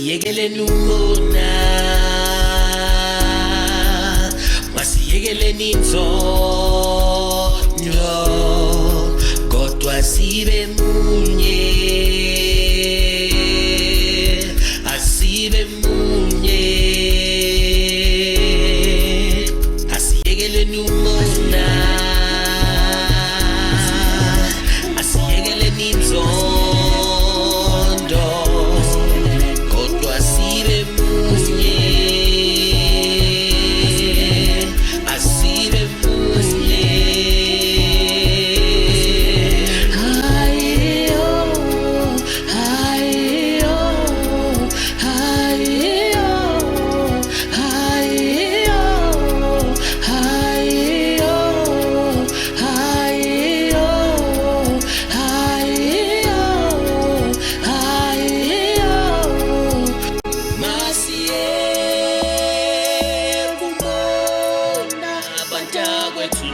Masiyekeleni ukona, masiyekeleni inzondo, kodwa sibe munye, asibe munye. Asiyekeleni ukona, asiyekeleni inzondo, kodwa sibe munye, asibe munye. Hayo, hayo, hayo, hayo, hayo, hayo, hayo. Masiyekubona bantakwethu,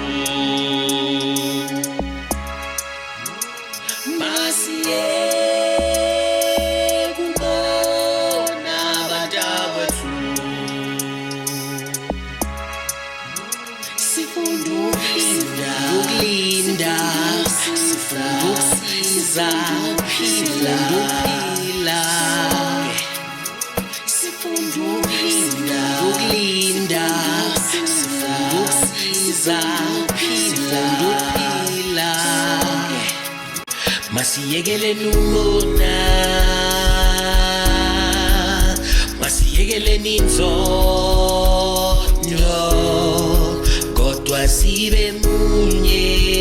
masiyekubona bantakwethu. Sifunda ukulinda, sifunda ukusiza, sifunda ukuphila. Sifunda ukulinda, sifunda ukusiza, sifunda ukuphila. Masiyekeleni ukona, masiyekeleni inzondo, kodwa sibe munye.